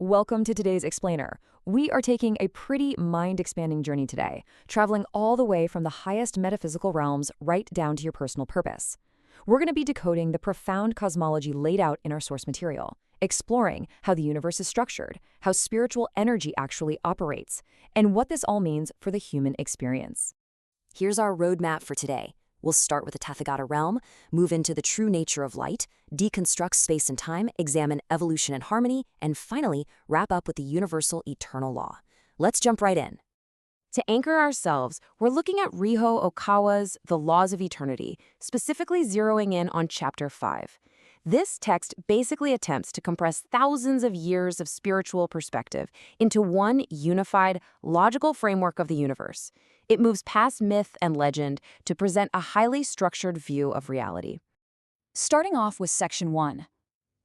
Welcome to today's Explainer. We are taking a pretty mind-expanding journey today, traveling all the way from the highest metaphysical realms right down to your personal purpose. We're going to be decoding the profound cosmology laid out in our source material, exploring how the universe is structured, how spiritual energy actually operates, and what this all means for the human experience. Here's our roadmap for today. We'll start with the Tathagata realm, move into the true nature of light, deconstruct space and time, examine evolution and harmony, and finally, wrap up with the universal eternal law. Let's jump right in. To anchor ourselves, we're looking at Ryuho Okawa's The Laws of Eternity, specifically zeroing in on Chapter 5. This text basically attempts to compress thousands of years of spiritual perspective into one unified, logical framework of the universe. It moves past myth and legend to present a highly structured view of reality. Starting off with Section 1,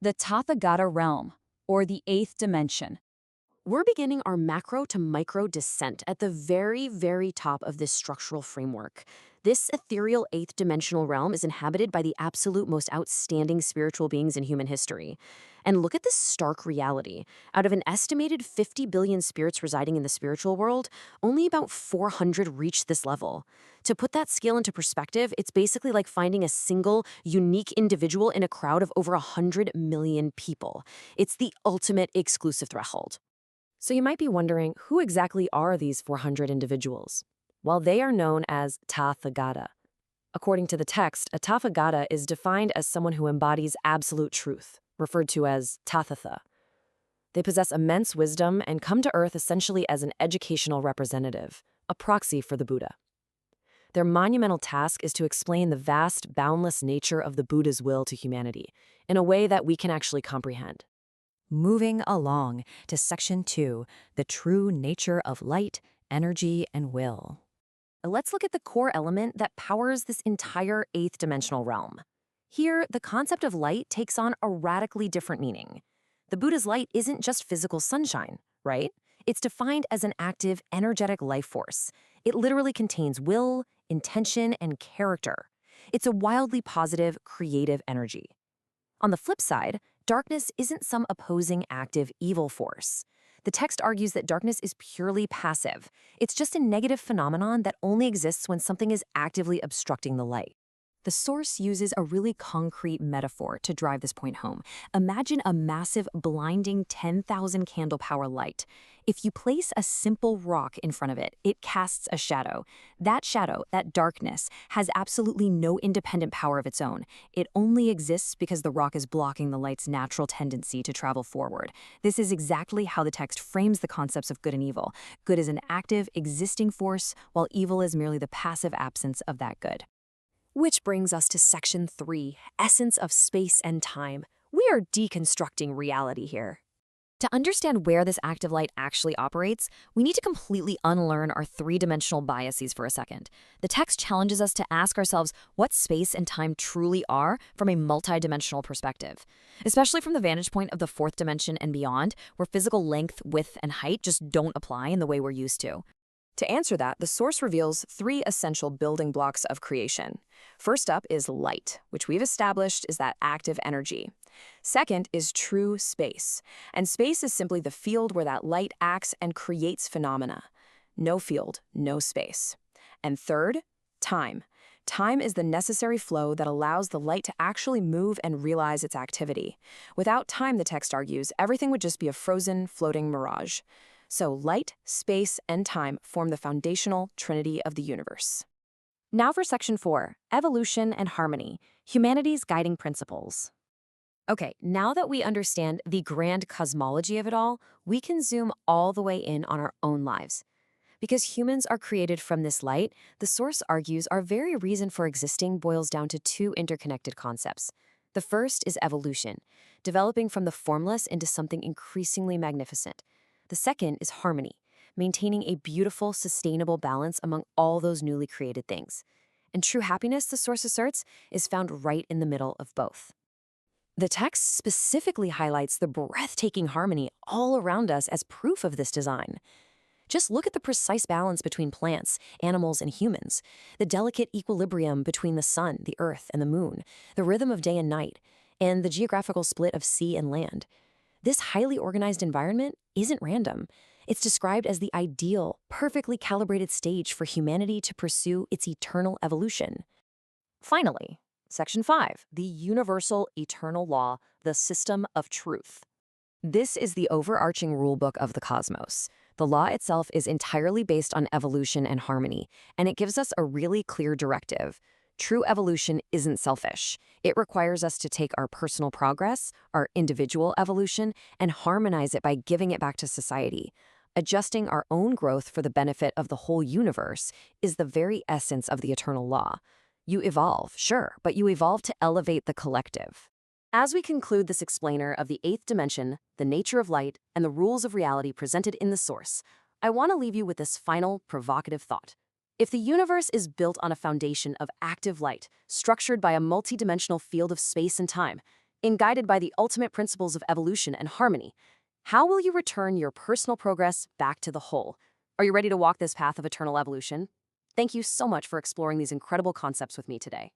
the Tathagata realm, or the eighth dimension. We're beginning our macro to micro descent at the very, very top of this structural framework. This ethereal eighth dimensional realm is inhabited by the absolute most outstanding spiritual beings in human history. And look at this stark reality. Out of an estimated 50 billion spirits residing in the spiritual world, only about 400 reach this level. To put that scale into perspective, it's basically like finding a single, unique individual in a crowd of over 100 million people. It's the ultimate exclusive threshold. So you might be wondering, who exactly are these 400 individuals? Well, they are known as Tathagata. According to the text, a Tathagata is defined as someone who embodies absolute truth, referred to as Tathatha. They possess immense wisdom and come to Earth essentially as an educational representative, a proxy for the Buddha. Their monumental task is to explain the vast, boundless nature of the Buddha's will to humanity in a way that we can actually comprehend. Moving along to Section 2, the true nature of light, energy, and will. Let's look at the core element that powers this entire eighth dimensional realm. Here, the concept of light takes on a radically different meaning. The Buddha's light isn't just physical sunshine, right? It's defined as an active, energetic life force. It literally contains will, intention, and character. It's a wildly positive, creative energy. On the flip side, darkness isn't some opposing, active, evil force. The text argues that darkness is purely passive. It's just a negative phenomenon that only exists when something is actively obstructing the light. The source uses a really concrete metaphor to drive this point home. Imagine a massive, blinding 10,000 candle power light. If you place a simple rock in front of it, it casts a shadow. That shadow, that darkness, has absolutely no independent power of its own. It only exists because the rock is blocking the light's natural tendency to travel forward. This is exactly how the text frames the concepts of good and evil. Good is an active, existing force, while evil is merely the passive absence of that good. Which brings us to Section 3, Essence of Space and Time. We are deconstructing reality here. To understand where this active light actually operates, we need to completely unlearn our three-dimensional biases for a second. The text challenges us to ask ourselves what space and time truly are from a multidimensional perspective, especially from the vantage point of the fourth dimension and beyond, where physical length, width, and height just don't apply in the way we're used to. To answer that, the source reveals three essential building blocks of creation. First up is light, which we've established is that active energy. Second is true space, and space is simply the field where that light acts and creates phenomena. No field, no space. And third, time. Time is the necessary flow that allows the light to actually move and realize its activity. Without time, the text argues, everything would just be a frozen, floating mirage. So light, space, and time form the foundational trinity of the universe. Now for Section 4, Evolution and Harmony, Humanity's Guiding Principles. Okay, now that we understand the grand cosmology of it all, we can zoom all the way in on our own lives. Because humans are created from this light, the source argues our very reason for existing boils down to two interconnected concepts. The first is evolution, developing from the formless into something increasingly magnificent. The second is harmony, maintaining a beautiful, sustainable balance among all those newly created things. And true happiness, the source asserts, is found right in the middle of both. The text specifically highlights the breathtaking harmony all around us as proof of this design. Just look at the precise balance between plants, animals, and humans, the delicate equilibrium between the sun, the earth, and the moon, the rhythm of day and night, and the geographical split of sea and land. This highly organized environment isn't random. It's described as the ideal, perfectly calibrated stage for humanity to pursue its eternal evolution. Finally, Section 5, the universal eternal law, the system of truth. This is the overarching rulebook of the cosmos. The law itself is entirely based on evolution and harmony, and it gives us a really clear directive. True evolution isn't selfish. It requires us to take our personal progress, our individual evolution, and harmonize it by giving it back to society. Adjusting our own growth for the benefit of the whole universe is the very essence of the eternal law. You evolve, sure, but you evolve to elevate the collective. As we conclude this explainer of the eighth dimension, the nature of light, and the rules of reality presented in the source, I want to leave you with this final, provocative thought. If the universe is built on a foundation of active light, structured by a multidimensional field of space and time, and guided by the ultimate principles of evolution and harmony, how will you return your personal progress back to the whole? Are you ready to walk this path of eternal evolution? Thank you so much for exploring these incredible concepts with me today.